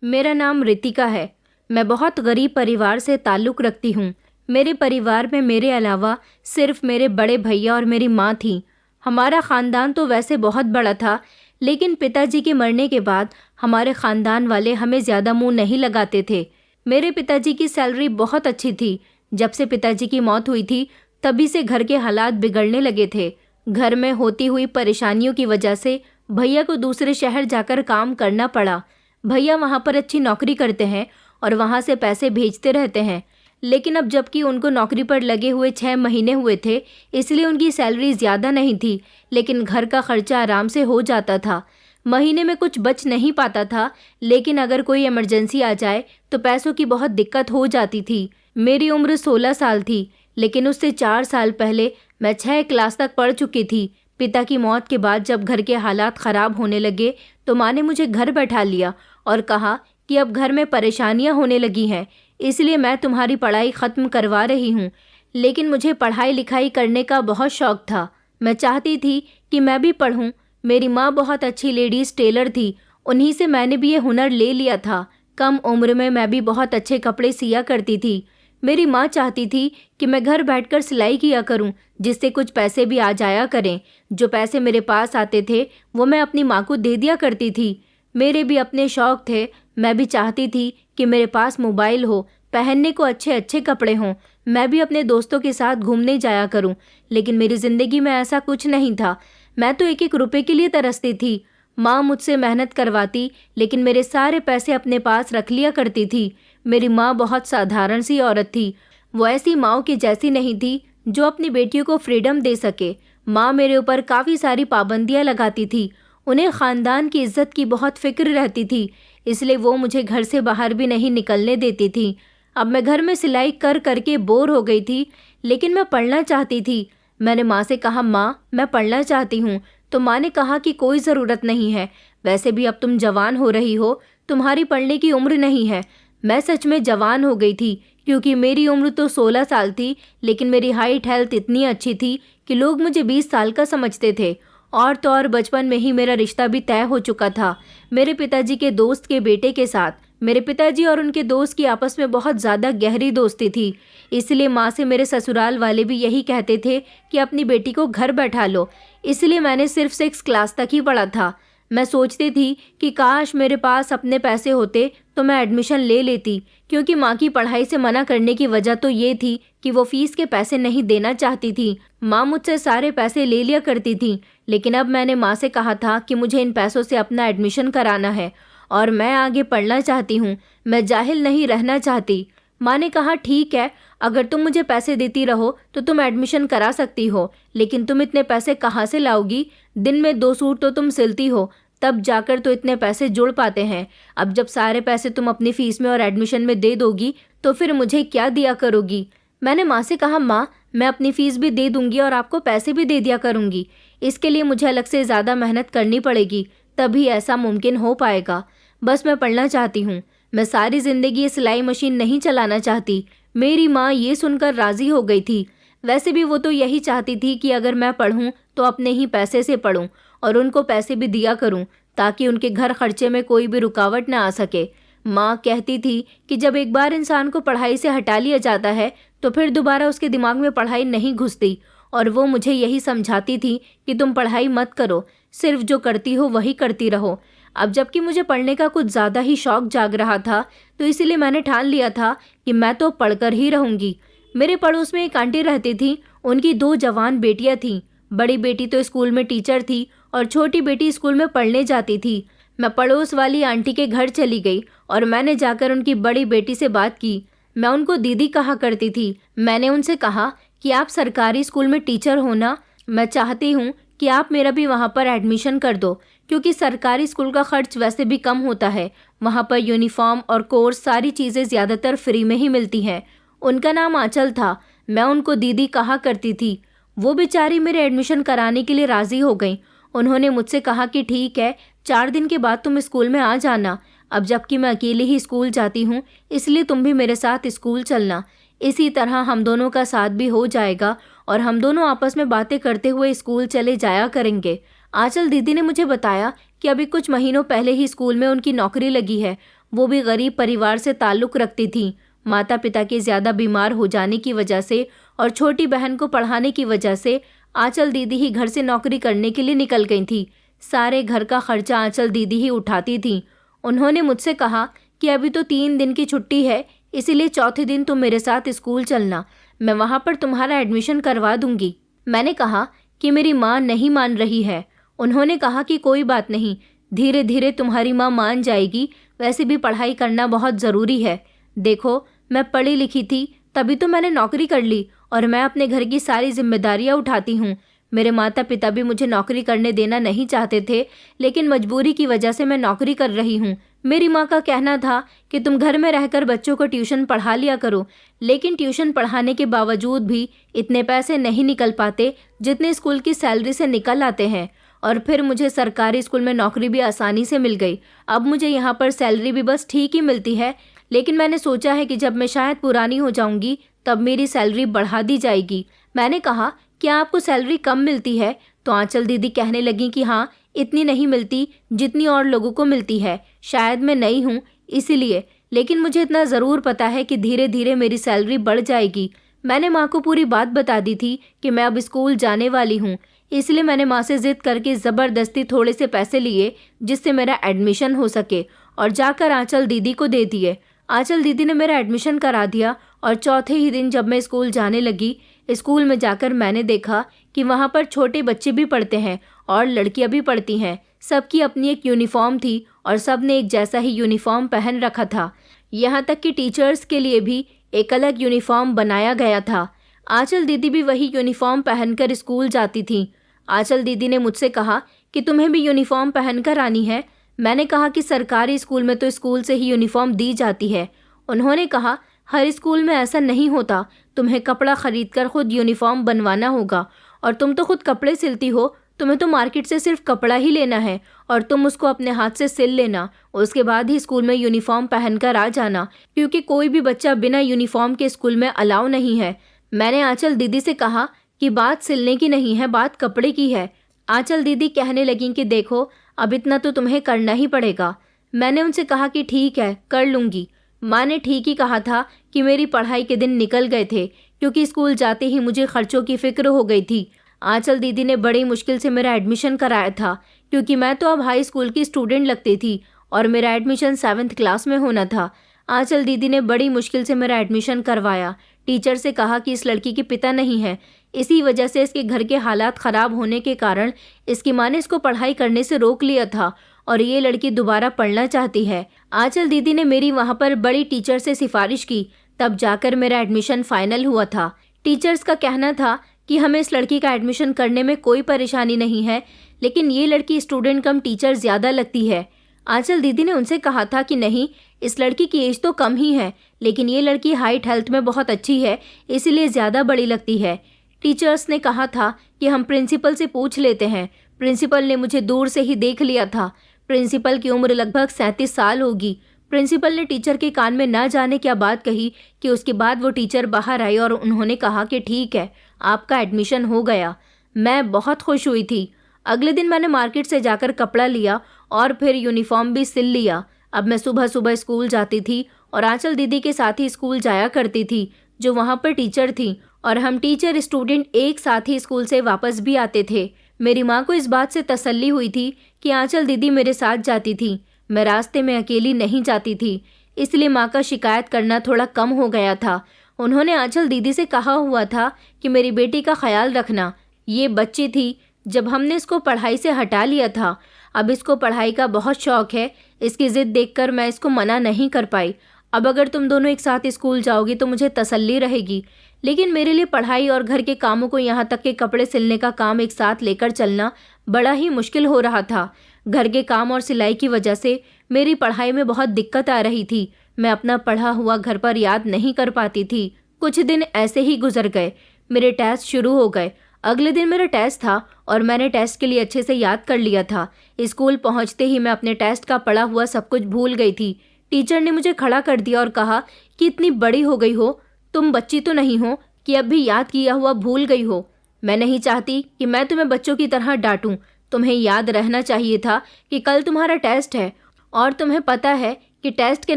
मेरा नाम रितिका है। मैं बहुत गरीब परिवार से ताल्लुक़ रखती हूँ। मेरे परिवार में मेरे अलावा सिर्फ मेरे बड़े भैया और मेरी माँ थी। हमारा ख़ानदान तो वैसे बहुत बड़ा था, लेकिन पिताजी के मरने के बाद हमारे ख़ानदान वाले हमें ज़्यादा मुँह नहीं लगाते थे। मेरे पिताजी की सैलरी बहुत अच्छी थी। जब से पिताजी की मौत हुई थी, तभी से घर के हालात बिगड़ने लगे थे। घर में होती हुई परेशानियों की वजह से भैया को दूसरे शहर जाकर काम करना पड़ा। भैया वहाँ पर अच्छी नौकरी करते हैं और वहाँ से पैसे भेजते रहते हैं, लेकिन अब जबकि उनको नौकरी पर लगे हुए 6 महीने हुए थे, इसलिए उनकी सैलरी ज़्यादा नहीं थी, लेकिन घर का खर्चा आराम से हो जाता था। महीने में कुछ बच नहीं पाता था, लेकिन अगर कोई इमरजेंसी आ जाए तो पैसों की बहुत दिक्कत हो जाती थी। मेरी उम्र 16 साल थी, लेकिन उससे 4 साल पहले मैं 6 क्लास तक पढ़ चुकी थी। पिता की मौत के बाद जब घर के हालात ख़राब होने लगे तो माँ ने मुझे घर बैठा लिया और कहा कि अब घर में परेशानियाँ होने लगी हैं, इसलिए मैं तुम्हारी पढ़ाई ख़त्म करवा रही हूँ। लेकिन मुझे पढ़ाई लिखाई करने का बहुत शौक़ था। मैं चाहती थी कि मैं भी पढ़ूँ। मेरी माँ बहुत अच्छी लेडीज़ टेलर थी, उन्हीं से मैंने भी ये हुनर ले लिया था। कम उम्र में मैं भी बहुत अच्छे कपड़े सिया करती थी। मेरी माँ चाहती थी कि मैं घर बैठकर सिलाई किया करूं, जिससे कुछ पैसे भी आ जाया करें। जो पैसे मेरे पास आते थे वो मैं अपनी माँ को दे दिया करती थी। मेरे भी अपने शौक़ थे। मैं भी चाहती थी कि मेरे पास मोबाइल हो, पहनने को अच्छे अच्छे कपड़े हों, मैं भी अपने दोस्तों के साथ घूमने जाया करूं। लेकिन मेरी ज़िंदगी में ऐसा कुछ नहीं था। मैं तो एक एक रुपये के लिए तरसती थी। माँ मुझसे मेहनत करवाती, लेकिन मेरे सारे पैसे अपने पास रख लिया करती थी। मेरी माँ बहुत साधारण सी औरत थी। वो ऐसी माँओं की जैसी नहीं थी जो अपनी बेटियों को फ्रीडम दे सके। माँ मेरे ऊपर काफ़ी सारी पाबंदियाँ लगाती थी। उन्हें ख़ानदान की इज्जत की बहुत फ़िक्र रहती थी, इसलिए वो मुझे घर से बाहर भी नहीं निकलने देती थी। अब मैं घर में सिलाई कर करके बोर हो गई थी, लेकिन मैं पढ़ना चाहती थी। मैंने माँ से कहा, माँ मैं पढ़ना चाहती हूँ। तो माँ ने कहा कि कोई ज़रूरत नहीं है, वैसे भी अब तुम जवान हो रही हो, तुम्हारी पढ़ने की उम्र नहीं है। मैं सच में जवान हो गई थी, क्योंकि मेरी उम्र तो 16 साल थी, लेकिन मेरी हाइट हेल्थ इतनी अच्छी थी कि लोग मुझे 20 साल का समझते थे। और तो और बचपन में ही मेरा रिश्ता भी तय हो चुका था, मेरे पिताजी के दोस्त के बेटे के साथ। मेरे पिताजी और उनके दोस्त की आपस में बहुत ज़्यादा गहरी दोस्ती थी, इसलिए माँ से मेरे ससुराल वाले भी यही कहते थे कि अपनी बेटी को घर बैठा लो। इसलिए मैंने सिर्फ 6 क्लास तक ही पढ़ा था। मैं सोचती थी कि काश मेरे पास अपने पैसे होते तो मैं एडमिशन ले लेती, क्योंकि माँ की पढ़ाई से मना करने की वजह तो ये थी कि वो फ़ीस के पैसे नहीं देना चाहती थी। माँ मुझसे सारे पैसे ले लिया करती थी, लेकिन अब मैंने माँ से कहा था कि मुझे इन पैसों से अपना एडमिशन कराना है और मैं आगे पढ़ना चाहती हूँ, मैं जाहिल नहीं रहना चाहती। माँ ने कहा, ठीक है, अगर तुम मुझे पैसे देती रहो तो तुम एडमिशन करा सकती हो, लेकिन तुम इतने पैसे कहाँ से लाओगी? दिन में 2 सूट तो तुम सिलती हो, तब जाकर तो इतने पैसे जुड़ पाते हैं। अब जब सारे पैसे तुम अपनी फ़ीस में और एडमिशन में दे दोगी तो फिर मुझे क्या दिया करोगी? मैंने माँ से कहा, माँ मैं अपनी फ़ीस भी दे दूँगी और आपको पैसे भी दे दिया करूँगी। इसके लिए मुझे अलग से ज़्यादा मेहनत करनी पड़ेगी, तभी ऐसा मुमकिन हो पाएगा। बस मैं पढ़ना चाहती हूँ। मैं सारी ज़िंदगी ये सिलाई मशीन नहीं चलाना चाहती। मेरी माँ ये सुनकर राज़ी हो गई थी। वैसे भी वो तो यही चाहती थी कि अगर मैं पढ़ूँ तो अपने ही पैसे से पढ़ूँ और उनको पैसे भी दिया करूँ, ताकि उनके घर खर्चे में कोई भी रुकावट ना आ सके। माँ कहती थी कि जब एक बार इंसान को पढ़ाई से हटा लिया जाता है तो फिर दोबारा उसके दिमाग में पढ़ाई नहीं घुसती, और वो मुझे यही समझाती थी कि तुम पढ़ाई मत करो, सिर्फ जो करती हो वही करती रहो। अब जबकि मुझे पढ़ने का कुछ ज़्यादा ही शौक़ जाग रहा था, तो इसीलिए मैंने ठान लिया था कि मैं तो पढ़कर ही रहूँगी। मेरे पड़ोस में एक आंटी रहती थी, उनकी 2 जवान बेटियाँ थीं। बड़ी बेटी तो स्कूल में टीचर थी और छोटी बेटी स्कूल में पढ़ने जाती थी। मैं पड़ोस वाली आंटी के घर चली गई और मैंने जाकर उनकी बड़ी बेटी से बात की। मैं उनको दीदी कहा करती थी। मैंने उनसे कहा कि आप सरकारी स्कूल में टीचर हो ना, मैं चाहती हूँ कि आप मेरा भी वहाँ पर एडमिशन कर दो, क्योंकि सरकारी स्कूल का खर्च वैसे भी कम होता है। वहाँ पर यूनिफॉर्म और कोर्स सारी चीज़ें ज़्यादातर फ्री में ही मिलती हैं। उनका नाम आंचल था। मैं उनको दीदी कहा करती थी। वो बेचारी मेरे एडमिशन कराने के लिए राज़ी हो गई। उन्होंने मुझसे कहा कि ठीक है, 4 दिन के बाद तुम स्कूल में आ जाना। अब जबकि मैं अकेले ही स्कूल जाती हूँ, इसलिए तुम भी मेरे साथ स्कूल चलना। इसी तरह हम दोनों का साथ भी हो जाएगा और हम दोनों आपस में बातें करते हुए स्कूल चले जाया करेंगे। आंचल दीदी ने मुझे बताया कि अभी कुछ महीनों पहले ही स्कूल में उनकी नौकरी लगी है वो भी गरीब परिवार से ताल्लुक़ रखती थी। माता पिता के ज़्यादा बीमार हो जाने की वजह से और छोटी बहन को पढ़ाने की वजह से आंचल दीदी ही घर से नौकरी करने के लिए निकल गई थी। सारे घर का खर्चा आंचल दीदी ही उठाती थी। उन्होंने मुझसे कहा कि अभी तो 3 दिन की छुट्टी है, इसीलिए चौथे दिन तुम मेरे साथ स्कूल चलना, मैं वहाँ पर तुम्हारा एडमिशन करवा दूंगी। मैंने कहा कि मेरी माँ नहीं मान रही है। उन्होंने कहा कि कोई बात नहीं, धीरे धीरे तुम्हारी माँ मान जाएगी, वैसे भी पढ़ाई करना बहुत ज़रूरी है। देखो, मैं पढ़ी लिखी थी तभी तो मैंने नौकरी कर ली और मैं अपने घर की सारी जिम्मेदारियां उठाती हूँ। मेरे माता पिता भी मुझे नौकरी करने देना नहीं चाहते थे, लेकिन मजबूरी की वजह से मैं नौकरी कर रही हूँ। मेरी माँ का कहना था कि तुम घर में रहकर बच्चों को ट्यूशन पढ़ा लिया करो, लेकिन ट्यूशन पढ़ाने के बावजूद भी इतने पैसे नहीं निकल पाते जितने स्कूल की सैलरी से निकल आते हैं। और फिर मुझे सरकारी स्कूल में नौकरी भी आसानी से मिल गई। अब मुझे यहाँ पर सैलरी भी बस ठीक ही मिलती है, लेकिन मैंने सोचा है कि जब मैं शायद पुरानी हो जाऊंगी तब मेरी सैलरी बढ़ा दी जाएगी। मैंने कहा, क्या आपको सैलरी कम मिलती है? तो आंचल दीदी कहने लगी कि हाँ, इतनी नहीं मिलती जितनी और लोगों को मिलती है। शायद मैं नई हूँ इसीलिए, लेकिन मुझे इतना ज़रूर पता है कि धीरे धीरे मेरी सैलरी बढ़ जाएगी। मैंने माँ को पूरी बात बता दी थी कि मैं अब स्कूल जाने वाली हूँ, इसलिए मैंने माँ से ज़िद करके ज़बरदस्ती थोड़े से पैसे लिए जिससे मेरा एडमिशन हो सके और जाकर आंचल दीदी को दे दिए। आंचल दीदी ने मेरा एडमिशन करा दिया और चौथे ही दिन जब मैं स्कूल जाने लगी, स्कूल में जाकर मैंने देखा कि वहाँ पर छोटे बच्चे भी पढ़ते हैं और लड़कियाँ भी पढ़ती हैं। सबकी अपनी एक यूनिफॉर्म थी और सब ने एक जैसा ही यूनिफॉर्म पहन रखा था। यहाँ तक कि टीचर्स के लिए भी एक अलग यूनिफॉर्म बनाया गया था। आंचल दीदी भी वही यूनिफॉर्म पहनकर स्कूल जाती थी। आंचल दीदी ने मुझसे कहा कि तुम्हें भी यूनिफॉर्म पहनकर आनी है। मैंने कहा कि सरकारी स्कूल में तो स्कूल से ही यूनिफॉर्म दी जाती है। उन्होंने कहा, हर स्कूल में ऐसा नहीं होता, तुम्हें कपड़ा खरीदकर खुद यूनिफॉर्म बनवाना होगा। और तुम तो खुद कपड़े सिलती हो, तुम्हें तो मार्केट से सिर्फ कपड़ा ही लेना है और तुम उसको अपने हाथ से सिल लेना। उसके बाद ही स्कूल में यूनिफॉर्म पहनकर आ जाना, क्योंकि कोई भी बच्चा बिना यूनिफॉर्म के स्कूल में अलाउ नहीं है। मैंने आंचल दीदी से कहा कि बात सिलने की नहीं है, बात कपड़े की है। आंचल दीदी कहने लगी कि देखो, अब इतना तो तुम्हें करना ही पड़ेगा। मैंने उनसे कहा कि ठीक है, कर लूँगी। माँ ने ठीक ही कहा था कि मेरी पढ़ाई के दिन निकल गए थे, क्योंकि स्कूल जाते ही मुझे खर्चों की फिक्र हो गई थी। आंचल दीदी ने बड़ी मुश्किल से मेरा एडमिशन कराया था, क्योंकि मैं तो अब हाई स्कूल की स्टूडेंट लगती थी और मेरा एडमिशन 7th क्लास में होना था। आंचल दीदी ने बड़ी मुश्किल से मेरा एडमिशन करवाया। टीचर से कहा कि इस लड़की के पिता नहीं है, इसी वजह से इसके घर के हालात ख़राब होने के कारण इसकी माँ ने इसको पढ़ाई करने से रोक लिया था और ये लड़की दोबारा पढ़ना चाहती है। आंचल दीदी ने मेरी वहाँ पर बड़ी टीचर से सिफारिश की, तब जाकर मेरा एडमिशन फाइनल हुआ था। टीचर्स का कहना था कि हमें इस लड़की का एडमिशन करने में कोई परेशानी नहीं है, लेकिन ये लड़की स्टूडेंट कम टीचर ज़्यादा लगती है। आंचल दीदी ने उनसे कहा था कि नहीं, इस लड़की की एज तो कम ही है, लेकिन ये लड़की हाइट हेल्थ में बहुत अच्छी है, इसीलिए ज़्यादा बड़ी लगती है। टीचर्स ने कहा था कि हम प्रिंसिपल से पूछ लेते हैं। प्रिंसिपल ने मुझे दूर से ही देख लिया था। प्रिंसिपल की उम्र लगभग 37 साल होगी। प्रिंसिपल ने टीचर के कान में ना जाने क्या बात कही कि उसके बाद वो टीचर बाहर आई और उन्होंने कहा कि ठीक है, आपका एडमिशन हो गया। मैं बहुत खुश हुई थी। अगले दिन मैंने मार्केट से जाकर कपड़ा लिया और फिर यूनिफॉर्म भी सिल लिया। अब मैं सुबह सुबह स्कूल जाती थी और आंचल दीदी के साथ ही स्कूल जाया करती थी, जो वहाँ पर टीचर थी, और हम टीचर स्टूडेंट एक साथ ही स्कूल से वापस भी आते थे। मेरी माँ को इस बात से तसल्ली हुई थी कि आंचल दीदी मेरे साथ जाती थी, मैं रास्ते में अकेली नहीं जाती थी, इसलिए माँ का शिकायत करना थोड़ा कम हो गया था। उन्होंने आंचल दीदी से कहा हुआ था कि मेरी बेटी का ख्याल रखना। ये बच्ची थी, जब हमने इसको पढ़ाई से हटा लिया था। अब इसको पढ़ाई का बहुत शौक़ है, इसकी ज़िद देखकर मैं इसको मना नहीं कर पाई। अब अगर तुम दोनों एक साथ स्कूल जाओगी तो मुझे तसल्ली रहेगी, लेकिन मेरे लिए पढ़ाई और घर के कामों को, यहाँ तक के कपड़े सिलने का काम एक साथ लेकर चलना बड़ा ही मुश्किल हो रहा था। घर के काम और सिलाई की वजह से मेरी पढ़ाई में बहुत दिक्कत आ रही थी। मैं अपना पढ़ा हुआ घर पर याद नहीं कर पाती थी। कुछ दिन ऐसे ही गुजर गए। मेरे टेस्ट शुरू हो गए। अगले दिन मेरा टेस्ट था और मैंने टेस्ट के लिए अच्छे से याद कर लिया था। स्कूल पहुँचते ही मैं अपने टेस्ट का पढ़ा हुआ सब कुछ भूल गई थी। टीचर ने मुझे खड़ा कर दिया और कहा कि इतनी बड़ी हो गई हो, तुम बच्ची तो नहीं हो कि अब भी याद किया हुआ भूल गई हो। मैं नहीं चाहती कि मैं तुम्हें बच्चों की तरह डांटूं। तुम्हें याद रहना चाहिए था कि कल तुम्हारा टेस्ट है और तुम्हें पता है कि टेस्ट के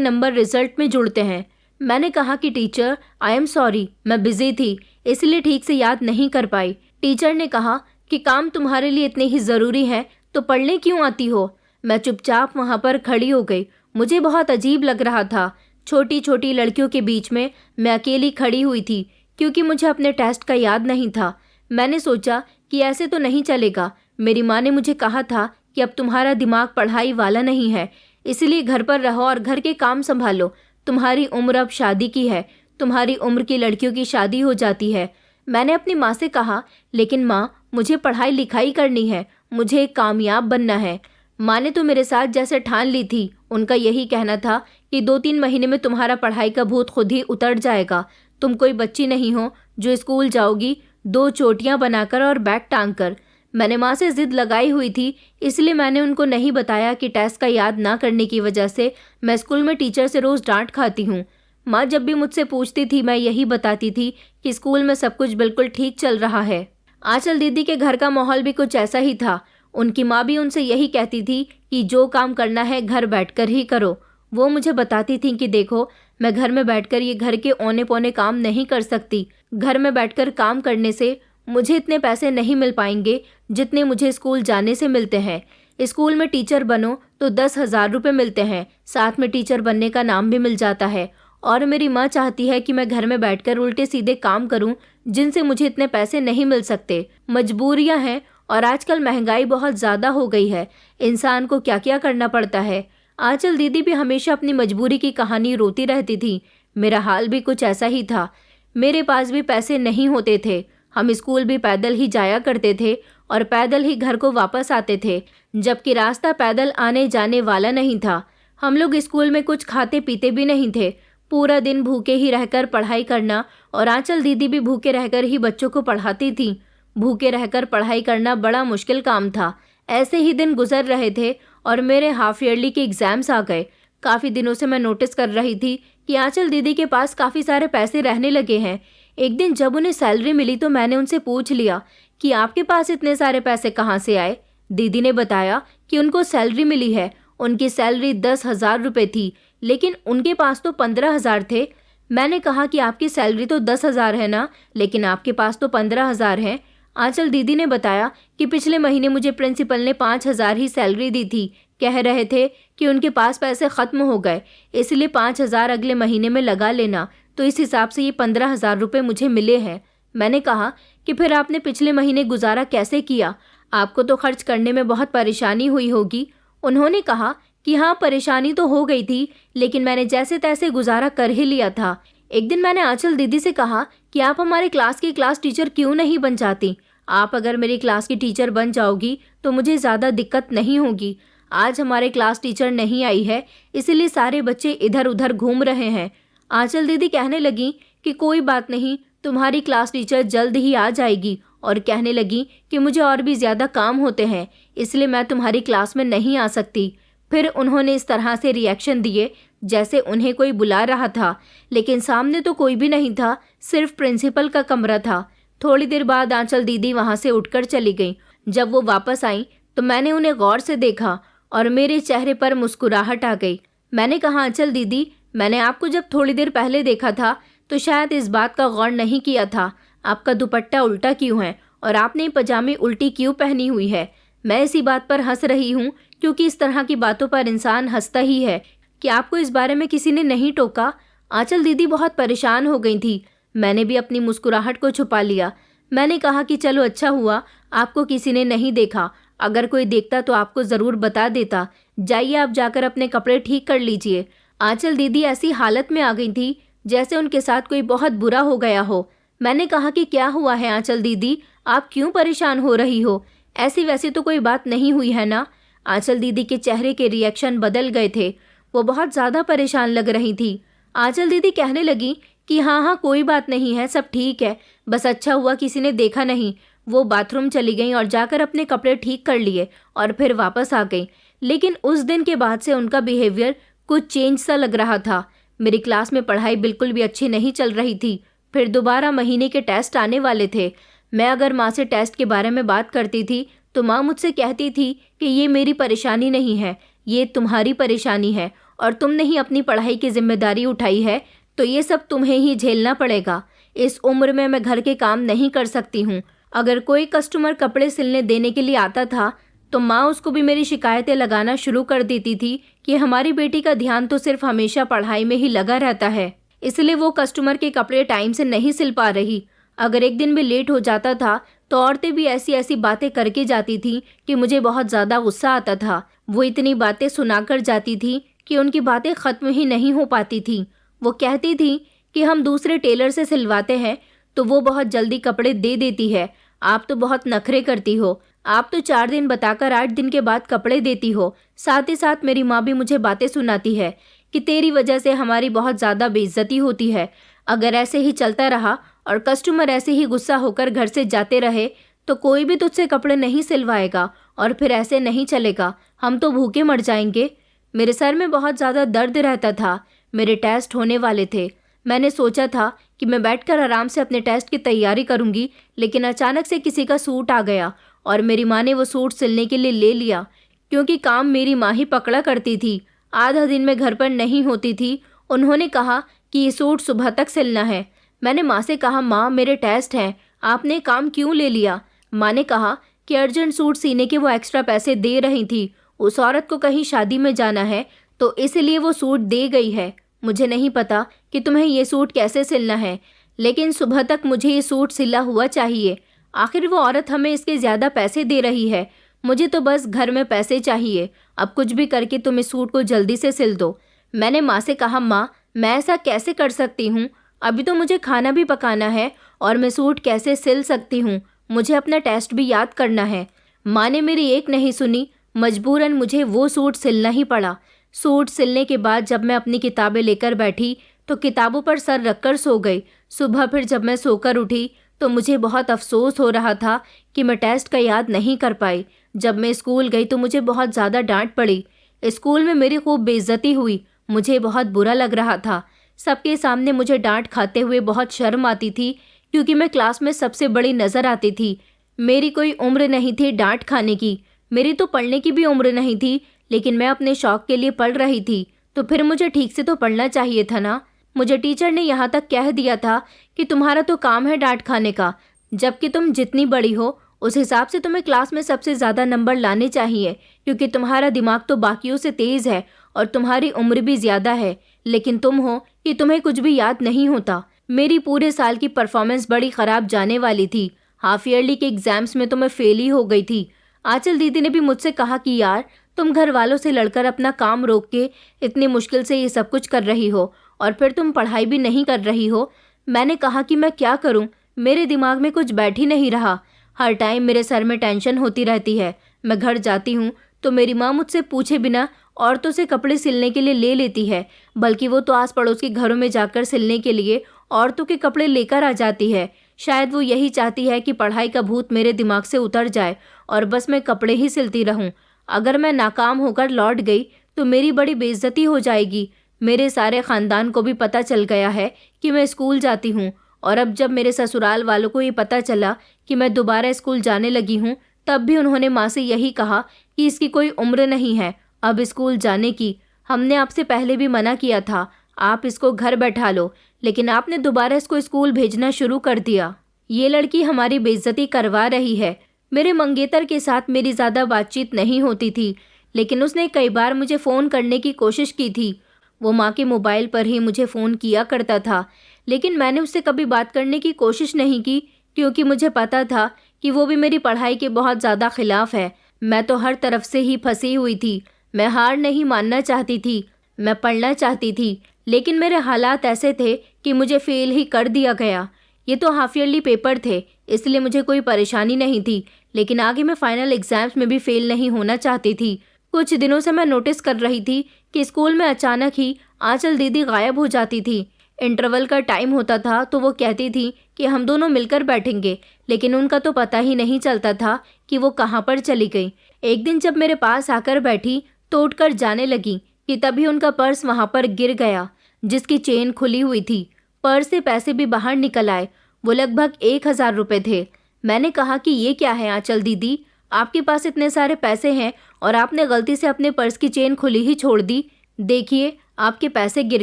नंबर रिजल्ट में जुड़ते हैं। मैंने कहा कि टीचर, आई एम सॉरी, मैं बिजी थी, इसलिए ठीक से याद नहीं कर पाई। टीचर ने कहा कि काम तुम्हारे लिए इतनी ही ज़रूरी है तो पढ़ने क्यों आती हो। मैं चुपचाप वहाँ पर खड़ी हो गई। मुझे बहुत अजीब लग रहा था। छोटी छोटी लड़कियों के बीच में मैं अकेली खड़ी हुई थी क्योंकि मुझे अपने टेस्ट का याद नहीं था। मैंने सोचा कि ऐसे तो नहीं चलेगा। मेरी माँ ने मुझे कहा था कि अब तुम्हारा दिमाग पढ़ाई वाला नहीं है, इसलिए घर पर रहो और घर के काम संभालो। तुम्हारी उम्र अब शादी की है, तुम्हारी उम्र की लड़कियों की शादी हो जाती है। मैंने अपनी माँ से कहा, लेकिन माँ, मुझे पढ़ाई लिखाई करनी है, मुझे एक कामयाब बनना है। माँ ने तो मेरे साथ जैसे ठान ली थी। उनका यही कहना था कि 2-3 महीने में तुम्हारा पढ़ाई का भूत खुद ही उतर जाएगा। तुम कोई बच्ची नहीं हो जो स्कूल जाओगी 2 चोटियाँ बनाकर और बैग टांग कर। मैंने माँ से जिद लगाई हुई थी, इसलिए मैंने उनको नहीं बताया कि टेस्ट का याद ना करने की वजह से मैं स्कूल में टीचर से रोज़ डांट खाती हूँ। माँ जब भी मुझसे पूछती थी मैं यही बताती थी कि स्कूल में सब कुछ बिल्कुल ठीक चल रहा है। आंचल दीदी के घर का माहौल भी कुछ ऐसा ही था। उनकी माँ भी उनसे यही कहती थी कि जो काम करना है घर बैठकर ही करो। वो मुझे बताती थी कि देखो, मैं घर में बैठकर ये घर के औने पौने काम नहीं कर सकती। घर में बैठकर काम करने से मुझे इतने पैसे नहीं मिल पाएंगे जितने मुझे स्कूल जाने से मिलते हैं। स्कूल में टीचर बनो तो 10,000 रुपये मिलते हैं, साथ में टीचर बनने का नाम भी मिल जाता है। और मेरी माँ चाहती है कि मैं घर में बैठकर उल्टे सीधे काम करूं जिनसे मुझे इतने पैसे नहीं मिल सकते। मजबूरियां हैं और आजकल महंगाई बहुत ज़्यादा हो गई है, इंसान को क्या क्या करना पड़ता है। आंचल दीदी भी हमेशा अपनी मजबूरी की कहानी रोती रहती थी। मेरा हाल भी कुछ ऐसा ही था। मेरे पास भी पैसे नहीं होते थे। हम स्कूल भी पैदल ही जाया करते थे और पैदल ही घर को वापस आते थे, जबकि रास्ता पैदल आने जाने वाला नहीं था। हम लोग स्कूल में कुछ खाते पीते भी नहीं थे। पूरा दिन भूखे ही रहकर पढ़ाई करना, और आंचल दीदी भी भूखे रहकर ही बच्चों को पढ़ाती थी। भूखे रहकर पढ़ाई करना बड़ा मुश्किल काम था। ऐसे ही दिन गुजर रहे थे और मेरे हाफ ईयरली के एग्ज़ाम्स आ गए। काफ़ी दिनों से मैं नोटिस कर रही थी कि आंचल दीदी के पास काफ़ी सारे पैसे रहने लगे हैं। एक दिन जब उन्हें सैलरी मिली तो मैंने उनसे पूछ लिया कि आपके पास इतने सारे पैसे कहाँ से आए। दीदी ने बताया कि उनको सैलरी मिली है। उनकी सैलरी 10,000 रुपये थी, लेकिन उनके पास तो 15,000 थे। मैंने कहा कि आपकी सैलरी तो 10,000 है ना, लेकिन आपके पास तो 15,000 है। आंचल दीदी ने बताया कि पिछले महीने मुझे प्रिंसिपल ने 5,000 ही सैलरी दी थी। कह रहे थे कि उनके पास पैसे ख़त्म हो गए, इसलिए 5,000 अगले महीने में लगा लेना। तो इस हिसाब से ये 15,000 रुपये मुझे मिले हैं। मैंने कहा कि फिर आपने पिछले महीने गुजारा कैसे किया? आपको तो खर्च करने में बहुत परेशानी हुई होगी। उन्होंने कहा कि हाँ, परेशानी तो हो गई थी, लेकिन मैंने जैसे तैसे गुजारा कर ही लिया था। एक दिन मैंने आंचल दीदी से कहा कि आप हमारे क्लास की क्लास टीचर क्यों नहीं बन जाती? आप अगर मेरी क्लास की टीचर बन जाओगी तो मुझे ज़्यादा दिक्कत नहीं होगी। आज हमारे क्लास टीचर नहीं आई है, इसलिए सारे बच्चे इधर उधर घूम रहे हैं। आंचल दीदी कहने लगी कि कोई बात नहीं, तुम्हारी क्लास टीचर जल्द ही आ जाएगी, और कहने लगी कि मुझे और भी ज़्यादा काम होते हैं, इसलिए मैं तुम्हारी क्लास में नहीं आ सकती। फिर उन्होंने इस तरह से रिएक्शन दिए जैसे उन्हें कोई बुला रहा था, लेकिन सामने तो कोई भी नहीं था, सिर्फ प्रिंसिपल का कमरा था। थोड़ी देर बाद आंचल दीदी वहाँ से उठकर चली गई। जब वो वापस आई तो मैंने उन्हें गौर से देखा और मेरे चेहरे पर मुस्कुराहट आ गई। मैंने कहा, आंचल दीदी, मैंने आपको जब थोड़ी देर पहले देखा था तो शायद इस बात का गौर नहीं किया था, आपका दुपट्टा उल्टा क्यों है और आपने पजामी उल्टी क्यों पहनी हुई है। मैं इसी बात पर हंस रही हूँ क्योंकि इस तरह की बातों पर इंसान हंसता ही है। कि आपको इस बारे में किसी ने नहीं टोका? आंचल दीदी बहुत परेशान हो गई थी। मैंने भी अपनी मुस्कुराहट को छुपा लिया। मैंने कहा कि चलो अच्छा हुआ आपको किसी ने नहीं देखा, अगर कोई देखता तो आपको ज़रूर बता देता। जाइए आप जाकर अपने कपड़े ठीक कर लीजिए। आंचल दीदी ऐसी हालत में आ गई थी जैसे उनके साथ कोई बहुत बुरा हो गया हो। मैंने कहा कि क्या हुआ है आंचल दीदी, आप क्यों परेशान हो रही हो? ऐसी वैसी तो कोई बात नहीं हुई है ना? आंचल दीदी के चेहरे के रिएक्शन बदल गए थे। वो बहुत ज़्यादा परेशान लग रही थी। आंचल दीदी कहने लगी कि हाँ हाँ, कोई बात नहीं है, सब ठीक है, बस अच्छा हुआ किसी ने देखा नहीं। वो बाथरूम चली गई और जाकर अपने कपड़े ठीक कर लिए और फिर वापस आ गई। लेकिन उस दिन के बाद से उनका बिहेवियर कुछ चेंज सा लग रहा था। मेरी क्लास में पढ़ाई बिल्कुल भी अच्छी नहीं चल रही थी। फिर दोबारा महीने के टेस्ट आने वाले थे। मैं अगर माँ से टेस्ट के बारे में बात करती थी तो माँ मुझसे कहती थी कि ये मेरी परेशानी नहीं है, ये तुम्हारी परेशानी है, और तुमने ही अपनी पढ़ाई की जिम्मेदारी उठाई है, तो ये सब तुम्हें ही झेलना पड़ेगा। इस उम्र में मैं घर के काम नहीं कर सकती हूँ। अगर कोई कस्टमर कपड़े सिलने देने के लिए आता था तो माँ उसको भी मेरी शिकायतें लगाना शुरू कर देती थी कि हमारी बेटी का ध्यान तो सिर्फ हमेशा पढ़ाई में ही लगा रहता है, इसलिए वो कस्टमर के कपड़े टाइम से नहीं सिल पा रही। अगर एक दिन भी लेट हो जाता था तो औरतें भी ऐसी ऐसी बातें करके जाती थी कि मुझे बहुत ज़्यादा गुस्सा आता था। वो इतनी बातें सुनाकर जाती थी कि उनकी बातें ख़त्म ही नहीं हो पाती थी। वो कहती थी कि हम दूसरे टेलर से सिलवाते हैं तो वो बहुत जल्दी कपड़े दे देती है, आप तो बहुत नखरे करती हो, आप तो 4 दिन बताकर 8 दिन के बाद कपड़े देती हो। साथ ही साथ मेरी माँ भी मुझे बातें सुनाती है कि तेरी वजह से हमारी बहुत ज़्यादा बेइज्जती होती है। अगर ऐसे ही चलता रहा और कस्टमर ऐसे ही गुस्सा होकर घर से जाते रहे तो कोई भी तुझसे कपड़े नहीं सिलवाएगा और फिर ऐसे नहीं चलेगा, हम तो भूखे मर जाएंगे। मेरे सर में बहुत ज़्यादा दर्द रहता था। मेरे टेस्ट होने वाले थे। मैंने सोचा था कि मैं बैठकर आराम से अपने टेस्ट की तैयारी करूंगी, लेकिन अचानक से किसी का सूट आ गया और मेरी माँ ने वो सूट सिलने के लिए ले लिया, क्योंकि काम मेरी माँ ही पकड़ा करती थी। आधा दिन में घर पर नहीं होती थी। उन्होंने कहा कि ये सूट सुबह तक सिलना है। मैंने माँ से कहा, माँ मेरे टेस्ट हैं, आपने काम क्यों ले लिया? माँ ने कहा कि अर्जेंट सूट सीने के वो एक्स्ट्रा पैसे दे रही थी, उस औरत को कहीं शादी में जाना है तो इसलिए वो सूट दे गई है। मुझे नहीं पता कि तुम्हें ये सूट कैसे सिलना है, लेकिन सुबह तक मुझे ये सूट सिला हुआ चाहिए। आखिर वो औरत हमें इसके ज़्यादा पैसे दे रही है, मुझे तो बस घर में पैसे चाहिए। अब कुछ भी करके तुम इस सूट को जल्दी से सिल दो। मैंने माँ से कहा, माँ मैं ऐसा कैसे कर सकती हूँ, अभी तो मुझे खाना भी पकाना है और मैं सूट कैसे सिल सकती हूँ, मुझे अपना टेस्ट भी याद करना है। माँ ने मेरी एक नहीं सुनी, मजबूरन मुझे वो सूट सिलना ही पड़ा। सूट सिलने के बाद जब मैं अपनी किताबें लेकर बैठी तो किताबों पर सर रखकर सो गई। सुबह फिर जब मैं सोकर उठी तो मुझे बहुत अफसोस हो रहा था कि मैं टेस्ट का याद नहीं कर पाई। जब मैं स्कूल गई तो मुझे बहुत ज़्यादा डांट पड़ी। स्कूल में मेरी खूब बेइज्जती हुई, मुझे बहुत बुरा लग रहा था। सबके सामने मुझे डांट खाते हुए बहुत शर्म आती थी, क्योंकि मैं क्लास में सबसे बड़ी नज़र आती थी। मेरी कोई उम्र नहीं थी डांट खाने की, मेरी तो पढ़ने की भी उम्र नहीं थी, लेकिन मैं अपने शौक के लिए पढ़ रही थी, तो फिर मुझे ठीक से तो पढ़ना चाहिए था ना। मुझे टीचर ने यहाँ तक कह दिया था कि तुम्हारा तो काम है डांट खाने का, जबकि तुम जितनी बड़ी हो उस हिसाब से तुम्हें क्लास में सबसे ज़्यादा नंबर लाने चाहिए, क्योंकि तुम्हारा दिमाग तो बाकियों से तेज़ है और तुम्हारी उम्र भी ज़्यादा है। लेकिन तुम हो कि तुम्हें कुछ भी याद नहीं होता। मेरी पूरे साल की परफॉर्मेंस बड़ी ख़राब जाने वाली थी। हाफ ईयरली के एग्ज़ाम्स में तो मैं फेल ही हो गई थी। आंचल दीदी ने भी मुझसे कहा कि यार तुम घर वालों से लड़कर अपना काम रोक के इतनी मुश्किल से ये सब कुछ कर रही हो और फिर तुम पढ़ाई भी नहीं कर रही हो। मैंने कहा कि मैं क्या करूं, मेरे दिमाग में कुछ बैठ ही नहीं रहा। हर टाइम मेरे सर में टेंशन होती रहती है। मैं घर जाती हूँ तो मेरी माँ मुझसे पूछे बिना औरतों से कपड़े सिलने के लिए ले लेती है, बल्कि वो तो आस पड़ोस के घरों में जाकर सिलने के लिए औरतों के कपड़े लेकर आ जाती है। शायद वो यही चाहती है कि पढ़ाई का भूत मेरे दिमाग से उतर जाए और बस मैं कपड़े ही सिलती रहूं। अगर मैं नाकाम होकर लौट गई तो मेरी बड़ी बेइज्जती हो जाएगी। मेरे सारे ख़ानदान को भी पता चल गया है कि मैं स्कूल जाती हूँ, और अब जब मेरे ससुराल वालों को ये पता चला कि मैं दोबारा स्कूल जाने लगी हूँ, तब भी उन्होंने माँ से यही कहा कि इसकी कोई उम्र नहीं है अब स्कूल जाने की। हमने आपसे पहले भी मना किया था, आप इसको घर बैठा लो, लेकिन आपने दोबारा इसको स्कूल भेजना शुरू कर दिया। ये लड़की हमारी बेइज्जती करवा रही है। मेरे मंगेतर के साथ मेरी ज़्यादा बातचीत नहीं होती थी, लेकिन उसने कई बार मुझे फ़ोन करने की कोशिश की थी। वो माँ के मोबाइल पर ही मुझे फ़ोन किया करता था, लेकिन मैंने उससे कभी बात करने की कोशिश नहीं की, क्योंकि मुझे पता था कि वो भी मेरी पढ़ाई के बहुत ज़्यादा खिलाफ है। मैं तो हर तरफ से ही फंसी हुई थी। मैं हार नहीं मानना चाहती थी, मैं पढ़ना चाहती थी, लेकिन मेरे हालात ऐसे थे कि मुझे फ़ेल ही कर दिया गया। ये तो हाफ ईयरली पेपर थे, इसलिए मुझे कोई परेशानी नहीं थी, लेकिन आगे मैं फाइनल एग्ज़ाम्स में भी फ़ेल नहीं होना चाहती थी। कुछ दिनों से मैं नोटिस कर रही थी कि स्कूल में अचानक ही आंचल दीदी गायब हो जाती थी। इंटरवल का टाइम होता था तो वो कहती थी कि हम दोनों मिलकर बैठेंगे, लेकिन उनका तो पता ही नहीं चलता था कि वो कहाँ पर चली गई। एक दिन जब मेरे पास आकर बैठी तो उठकर जाने लगी कि तभी उनका पर्स वहाँ पर गिर गया, जिसकी चेन खुली हुई थी। पर्स से पैसे भी बाहर निकल आए। वो लगभग 1000 रुपये थे। मैंने कहा कि ये क्या है आंचल दीदी, आपके पास इतने सारे पैसे हैं और आपने गलती से अपने पर्स की चेन खुली ही छोड़ दी। देखिए, आपके पैसे गिर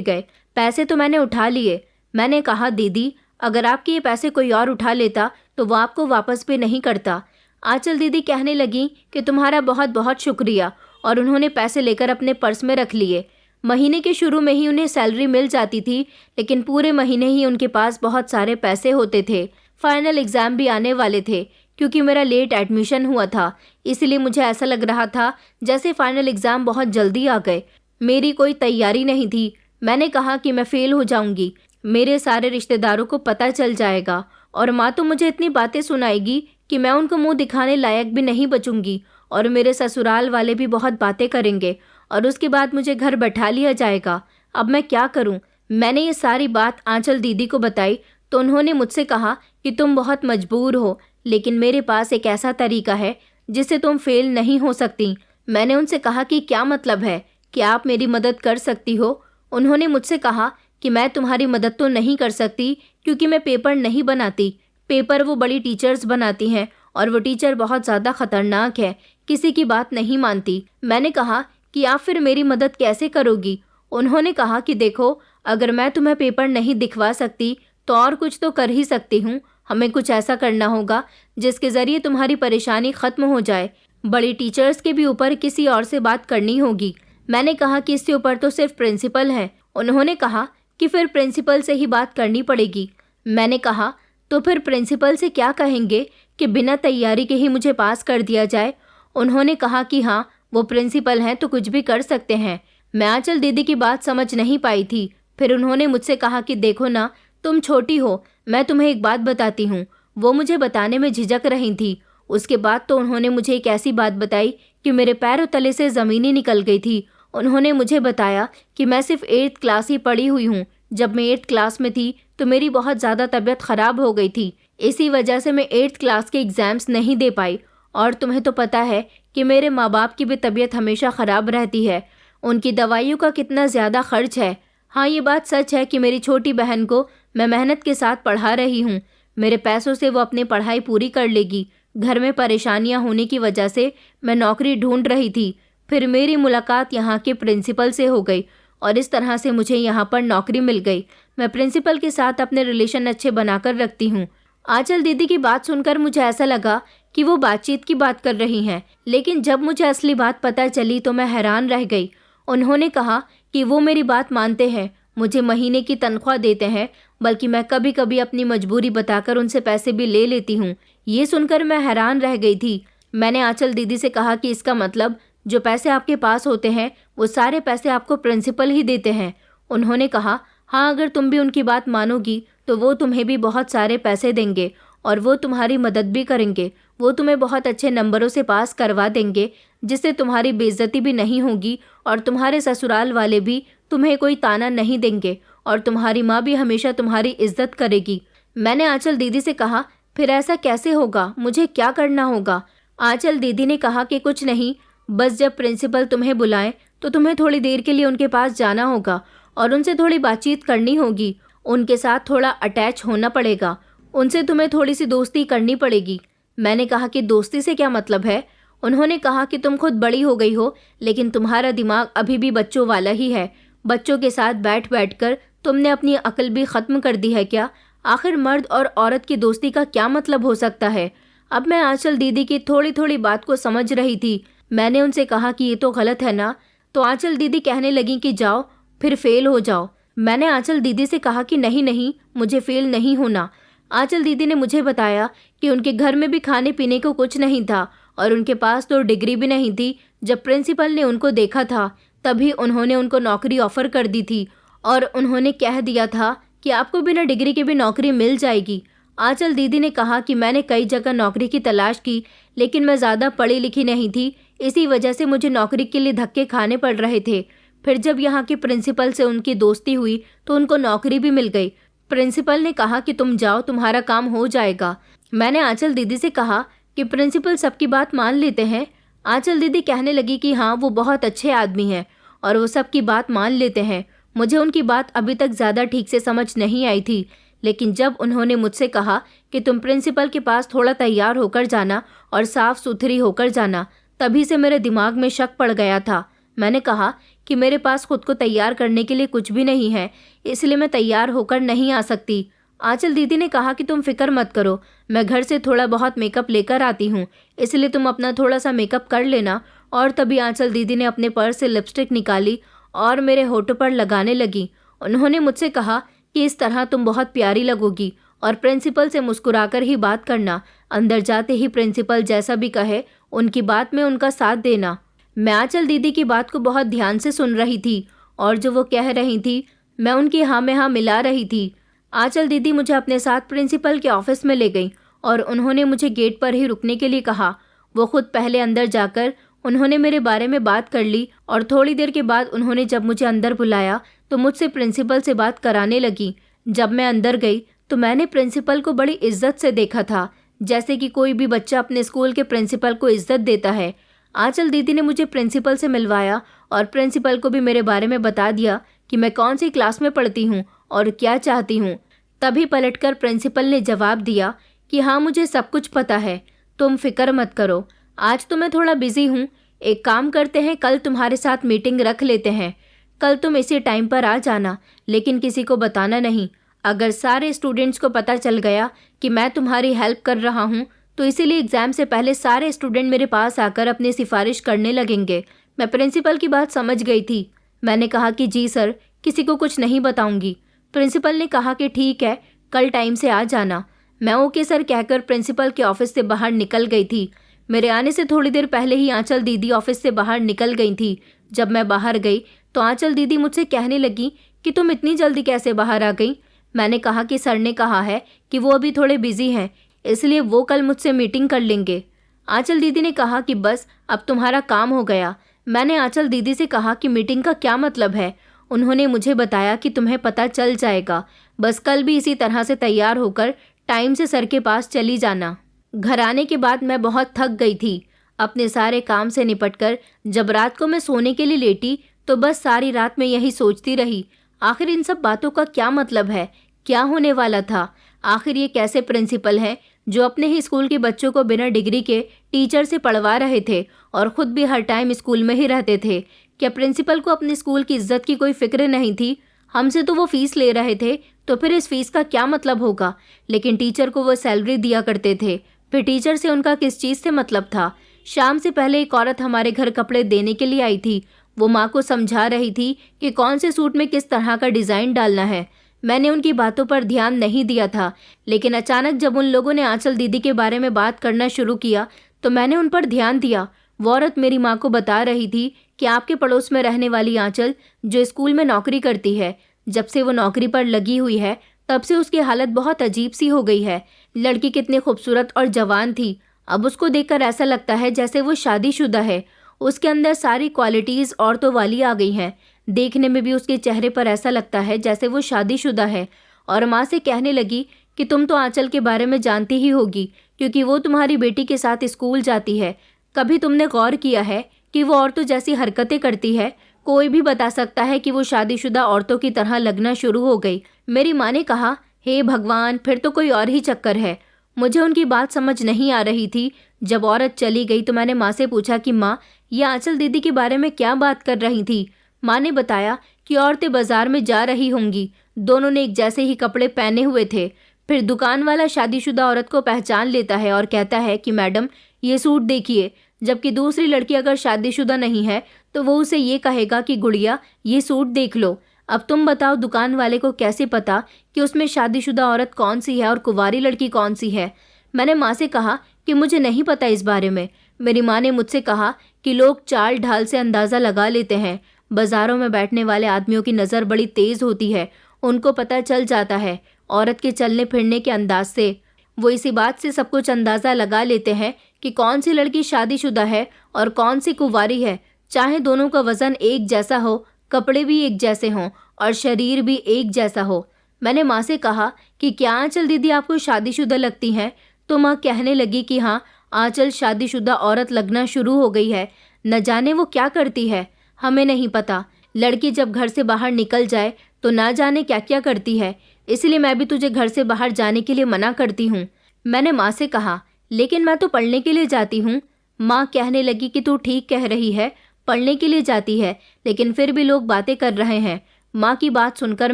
गए। पैसे तो मैंने उठा लिए। मैंने कहा, दीदी, अगर आपके ये पैसे कोई और उठा लेता तो वो आपको वापस भी नहीं करता। आंचल दीदी कहने लगी कि तुम्हारा बहुत बहुत शुक्रिया, और उन्होंने पैसे लेकर अपने पर्स में रख लिए। महीने के शुरू में ही उन्हें सैलरी मिल जाती थी, लेकिन पूरे महीने ही उनके पास बहुत सारे पैसे होते थे। फाइनल एग्ज़ाम भी आने वाले थे। क्योंकि मेरा लेट एडमिशन हुआ था, इसलिए मुझे ऐसा लग रहा था जैसे फाइनल एग्ज़ाम बहुत जल्दी आ गए। मेरी कोई तैयारी नहीं थी। मैंने कहा कि मैं फ़ेल हो जाऊंगी, मेरे सारे रिश्तेदारों को पता चल जाएगा और माँ तो मुझे इतनी बातें सुनाएगी कि मैं उनको मुंह दिखाने लायक भी नहीं बचूंगी, और मेरे ससुराल वाले भी बहुत बातें करेंगे और उसके बाद मुझे घर बैठा लिया जाएगा। अब मैं क्या करूं? मैंने ये सारी बात आंचल दीदी को बताई तो उन्होंने मुझसे कहा कि तुम बहुत मजबूर हो, लेकिन मेरे पास एक ऐसा तरीका है जिससे तुम फेल नहीं हो सकती। मैंने उनसे कहा कि क्या मतलब है, कि आप मेरी मदद कर सकती हो? उन्होंने मुझसे कहा कि मैं तुम्हारी मदद तो नहीं कर सकती क्योंकि मैं पेपर नहीं बनाती। पेपर वो बड़ी टीचर्स बनाती हैं और वो टीचर बहुत ज़्यादा खतरनाक है, किसी की बात नहीं मानती। मैंने कहा कि आप फिर मेरी मदद कैसे करोगी? उन्होंने कहा कि देखो, अगर मैं तुम्हें पेपर नहीं दिखवा सकती तो और कुछ तो कर ही सकती हूँ। हमें कुछ ऐसा करना होगा जिसके ज़रिए तुम्हारी परेशानी ख़त्म हो जाए। बड़ी टीचर्स के भी ऊपर किसी और से बात करनी होगी। मैंने कहा कि इससे ऊपर तो सिर्फ प्रिंसिपल है। उन्होंने कहा कि फिर प्रिंसिपल से ही बात करनी पड़ेगी। मैंने कहा तो फिर प्रिंसिपल से क्या कहेंगे कि बिना तैयारी के ही मुझे पास कर दिया जाए? उन्होंने कहा कि हाँ, वो प्रिंसिपल हैं तो कुछ भी कर सकते हैं। मैं आंचल दीदी की बात समझ नहीं पाई थी। फिर उन्होंने मुझसे कहा कि देखो ना, तुम छोटी हो, मैं तुम्हें एक बात बताती हूँ। वो मुझे बताने में झिझक रही थी। उसके बाद तो उन्होंने मुझे एक ऐसी बात बताई कि मेरे पैरों तले से ज़मीन ही निकल गई थी। उन्होंने मुझे बताया कि मैं सिर्फ 8th क्लास ही पढ़ी हुई हूँ। जब मैं 8th क्लास में थी तो मेरी बहुत ज़्यादा तबीयत ख़राब हो गई थी। इसी वजह से मैं 8th क्लास के एग्ज़ाम्स नहीं दे पाई। और तुम्हें तो पता है कि मेरे माँ बाप की भी तबीयत हमेशा ख़राब रहती है। उनकी दवाइयों का कितना ज़्यादा खर्च है। हाँ, ये बात सच है कि मेरी छोटी बहन को मैं मेहनत के साथ पढ़ा रही हूँ। मेरे पैसों से वो अपनी पढ़ाई पूरी कर लेगी। घर में परेशानियाँ होने की वजह से मैं नौकरी ढूंढ रही थी। फिर मेरी मुलाकात यहाँ के प्रिंसिपल से हो गई और इस तरह से मुझे यहाँ पर नौकरी मिल गई। मैं प्रिंसिपल के साथ अपने रिलेशन अच्छे बनाकर रखती हूँ। आंचल दीदी की बात सुनकर मुझे ऐसा लगा कि वो बातचीत की बात कर रही हैं, लेकिन जब मुझे असली बात पता चली तो मैं हैरान रह गई। उन्होंने कहा कि वो मेरी बात मानते हैं, मुझे महीने की तनख्वाह देते हैं, बल्कि मैं कभी कभी अपनी मजबूरी बताकर उनसे पैसे भी ले लेती हूँ। ये सुनकर मैं हैरान रह गई थी। मैंने आंचल दीदी से कहा कि इसका मतलब जो पैसे आपके पास होते हैं वो सारे पैसे आपको प्रिंसिपल ही देते हैं। उन्होंने कहा, हाँ, अगर तुम भी उनकी बात मानोगी तो वो तुम्हें भी बहुत सारे पैसे देंगे और वो तुम्हारी मदद भी करेंगे। वो तुम्हें बहुत अच्छे नंबरों से पास करवा देंगे, जिससे तुम्हारी बेइज्जती भी नहीं होगी और तुम्हारे ससुराल वाले भी तुम्हें कोई ताना नहीं देंगे और तुम्हारी माँ भी हमेशा तुम्हारी इज्जत करेगी। मैंने आंचल दीदी से कहा, फिर ऐसा कैसे होगा? मुझे क्या करना होगा? आंचल दीदी ने कहा कि कुछ नहीं, बस जब प्रिंसिपल तुम्हें बुलाएं तो तुम्हें थोड़ी देर के लिए उनके पास जाना होगा और उनसे थोड़ी बातचीत करनी होगी। उनके साथ थोड़ा अटैच होना पड़ेगा, उनसे तुम्हें थोड़ी सी दोस्ती करनी पड़ेगी। मैंने कहा कि दोस्ती से क्या मतलब है? उन्होंने कहा कि तुम खुद बड़ी हो गई हो, लेकिन तुम्हारा दिमाग अभी भी बच्चों वाला ही है। बच्चों के साथ बैठ बैठ कर तुमने अपनी अक्ल भी ख़त्म कर दी है क्या? आखिर मर्द और औरत की दोस्ती का क्या मतलब हो सकता है? अब मैं आंचल दीदी की थोड़ी थोड़ी बात को समझ रही थी। मैंने उनसे कहा कि ये तो गलत है ना? तो आंचल दीदी कहने लगी कि जाओ, फिर फेल हो जाओ। मैंने आंचल दीदी से कहा कि नहीं नहीं, मुझे फेल नहीं होना। आंचल दीदी ने मुझे बताया कि उनके घर में भी खाने पीने को कुछ नहीं था और उनके पास तो डिग्री भी नहीं थी। जब प्रिंसिपल ने उनको देखा था तभी उन्होंने उनको नौकरी ऑफ़र कर दी थी और उन्होंने कह दिया था कि आपको बिना डिग्री के भी नौकरी मिल जाएगी। आंचल दीदी ने कहा कि मैंने कई जगह नौकरी की तलाश की, लेकिन मैं ज़्यादा पढ़ी लिखी नहीं थी, इसी वजह से मुझे नौकरी के लिए धक्के खाने पड़ रहे थे। फिर जब यहाँ के प्रिंसिपल से उनकी दोस्ती हुई तो उनको नौकरी भी मिल गई। प्रिंसिपल ने कहा कि तुम जाओ, तुम्हारा काम हो जाएगा। मैंने आंचल दीदी से कहा कि प्रिंसिपल सबकी बात मान लेते हैं? आंचल दीदी कहने लगी कि हाँ, वो बहुत अच्छे आदमी हैं और वो सबकी बात मान लेते हैं। मुझे उनकी बात अभी तक ज़्यादा ठीक से समझ नहीं आई थी, लेकिन जब उन्होंने मुझसे कहा कि तुम प्रिंसिपल के पास थोड़ा तैयार होकर जाना और साफ़ सुथरी होकर जाना, तभी से मेरे दिमाग में शक पड़ गया था। मैंने कहा कि मेरे पास खुद को तैयार करने के लिए कुछ भी नहीं है, इसलिए मैं तैयार होकर नहीं आ सकती। आंचल दीदी ने कहा कि तुम फिक्र मत करो, मैं घर से थोड़ा बहुत मेकअप लेकर आती हूँ, इसलिए तुम अपना थोड़ा सा मेकअप कर लेना। और तभी आंचल दीदी ने अपने पर्स से लिपस्टिक निकाली और मेरे होठों पर लगाने लगी। उन्होंने मुझसे कहा कि इस तरह तुम बहुत प्यारी लगोगी और प्रिंसिपल से मुस्कुराकर ही बात करना। अंदर जाते ही प्रिंसिपल जैसा भी कहे उनकी बात में उनका साथ देना। मैं आंचल दीदी की बात को बहुत ध्यान से सुन रही थी और जो वो कह रही थी मैं उनकी हाँ में हाँ मिला रही थी। आंचल दीदी मुझे अपने साथ प्रिंसिपल के ऑफिस में ले गई और उन्होंने मुझे गेट पर ही रुकने के लिए कहा। वो खुद पहले अंदर जाकर उन्होंने मेरे बारे में बात कर ली और थोड़ी देर के बाद उन्होंने जब मुझे अंदर बुलाया तो मुझसे प्रिंसिपल से बात कराने लगी। जब मैं अंदर गई तो मैंने प्रिंसिपल को बड़ी इज्जत से देखा था, जैसे कि कोई भी बच्चा अपने स्कूल के प्रिंसिपल को इज्जत देता है। आंचल दीदी ने मुझे प्रिंसिपल से मिलवाया और प्रिंसिपल को भी मेरे बारे में बता दिया कि मैं कौन सी क्लास में पढ़ती हूँ और क्या चाहती हूँ। तभी पलटकर प्रिंसिपल ने जवाब दिया कि हाँ, मुझे सब कुछ पता है, तुम फिक्र मत करो। आज तो मैं थोड़ा बिजी हूँ, एक काम करते हैं, कल तुम्हारे साथ मीटिंग रख लेते हैं। कल तुम इसी टाइम पर आ जाना, लेकिन किसी को बताना नहीं। अगर सारे स्टूडेंट्स को पता चल गया कि मैं तुम्हारी हेल्प कर रहा हूँ तो इसीलिए एग्ज़ाम से पहले सारे स्टूडेंट मेरे पास आकर अपनी सिफारिश करने लगेंगे। मैं प्रिंसिपल की बात समझ गई थी। मैंने कहा कि जी सर, किसी को कुछ नहीं बताऊंगी। प्रिंसिपल ने कहा कि ठीक है, कल टाइम से आ जाना। मैं ओके सर कहकर प्रिंसिपल के ऑफिस से बाहर निकल गई थी। मेरे आने से थोड़ी देर पहले ही आंचल दीदी ऑफिस से बाहर निकल गई थी। जब मैं बाहर गई तो आंचल दीदी मुझसे कहने लगी कि तुम इतनी जल्दी कैसे बाहर आ गई। मैंने कहा कि सर ने कहा है कि वो अभी थोड़े बिजी हैं, इसलिए वो कल मुझसे मीटिंग कर लेंगे। आंचल दीदी ने कहा कि बस अब तुम्हारा काम हो गया। मैंने आंचल दीदी से कहा कि मीटिंग का क्या मतलब है। उन्होंने मुझे बताया कि तुम्हें पता चल जाएगा, बस कल भी इसी तरह से तैयार होकर टाइम से सर के पास चली जाना। घर आने के बाद मैं बहुत थक गई थी। अपने सारे काम से निपटकर जब रात को मैं सोने के लिए लेटी तो बस सारी रात में यही सोचती रही, आखिर इन सब बातों का क्या मतलब है, क्या होने वाला था। आखिर ये कैसे प्रिंसिपल हैं जो अपने ही स्कूल के बच्चों को बिना डिग्री के टीचर से पढ़वा रहे थे और ख़ुद भी हर टाइम स्कूल में ही रहते थे। क्या प्रिंसिपल को अपने स्कूल की इज्जत की कोई फिक्र नहीं थी? हमसे तो वो फीस ले रहे थे, तो फिर इस फीस का क्या मतलब होगा। लेकिन टीचर को वो सैलरी दिया करते थे, फिर टीचर से उनका किस चीज़ से मतलब था। शाम से पहले एक औरत हमारे घर कपड़े देने के लिए आई थी। वो माँ को समझा रही थी कि कौन से सूट में किस तरह का डिज़ाइन डालना है। मैंने उनकी बातों पर ध्यान नहीं दिया था, लेकिन अचानक जब उन लोगों ने आंचल दीदी के बारे में बात करना शुरू किया तो मैंने उन पर ध्यान दिया। वो औरत मेरी माँ को बता रही थी कि आपके पड़ोस में रहने वाली आंचल जो स्कूल में नौकरी करती है, जब से वो नौकरी पर लगी हुई है तब से उसकी हालत बहुत अजीब सी हो गई है। लड़की कितनी खूबसूरत और जवान थी, अब उसको देखकर ऐसा लगता है जैसे वो शादीशुदा है। उसके अंदर सारी क्वालिटीज़ औरतों वाली आ गई हैं। देखने में भी उसके चेहरे पर ऐसा लगता है जैसे वो शादीशुदा है। और माँ से कहने लगी कि तुम तो आंचल के बारे में जानती ही होगी, क्योंकि वो तुम्हारी बेटी के साथ स्कूल जाती है। कभी तुमने गौर किया है कि वो औरतों जैसी हरकतें करती है? कोई भी बता सकता है कि वो शादीशुदा औरतों की तरह लगना शुरू हो गई। मेरी माँ ने कहा, हे भगवान, फिर तो कोई और ही चक्कर है। मुझे उनकी बात समझ नहीं आ रही थी। जब औरत चली गई तो मैंने माँ से पूछा कि माँ, ये आंचल दीदी के बारे में क्या बात कर रही थी? माँ ने बताया कि औरतें बाजार में जा रही होंगी, दोनों ने एक जैसे ही कपड़े पहने हुए थे। फिर दुकान वाला शादीशुदा औरत को पहचान लेता है और कहता है कि मैडम, ये सूट देखिए, जबकि दूसरी लड़की अगर शादीशुदा नहीं है तो वो उसे ये कहेगा कि गुड़िया, ये सूट देख लो। अब तुम बताओ, दुकान वाले को कैसे पता कि उसमें शादीशुदा औरत कौन सी है और कुंवारी लड़की कौन सी है? मैंने माँ से कहा कि मुझे नहीं पता इस बारे में। मेरी माँ ने मुझसे कहा कि लोग चाल ढाल से अंदाज़ा लगा लेते हैं। बाज़ारों में बैठने वाले आदमियों की नज़र बड़ी तेज़ होती है, उनको पता चल जाता है औरत के चलने फिरने के अंदाज से। वो इसी बात से सब कुछ अंदाज़ा लगा लेते हैं कि कौन सी लड़की शादीशुदा है और कौन सी कुंवारी है। चाहे दोनों का वज़न एक जैसा हो, कपड़े भी एक जैसे हों और शरीर भी एक जैसा हो। मैंने माँ से कहा कि क्या आंचल दीदी आपको शादीशुदा लगती हैं? तो माँ कहने लगी कि हाँ, आंचल शादीशुदा औरत लगना शुरू हो गई है। न जाने वो क्या करती है, हमें नहीं पता। लड़की जब घर से बाहर निकल जाए तो ना जाने क्या क्या करती है, इसलिए मैं भी तुझे घर से बाहर जाने के लिए मना करती हूँ। मैंने माँ से कहा, लेकिन मैं तो पढ़ने के लिए जाती हूँ। माँ कहने लगी कि तू ठीक कह रही है, पढ़ने के लिए जाती है, लेकिन फिर भी लोग बातें कर रहे हैं। माँ की बात सुनकर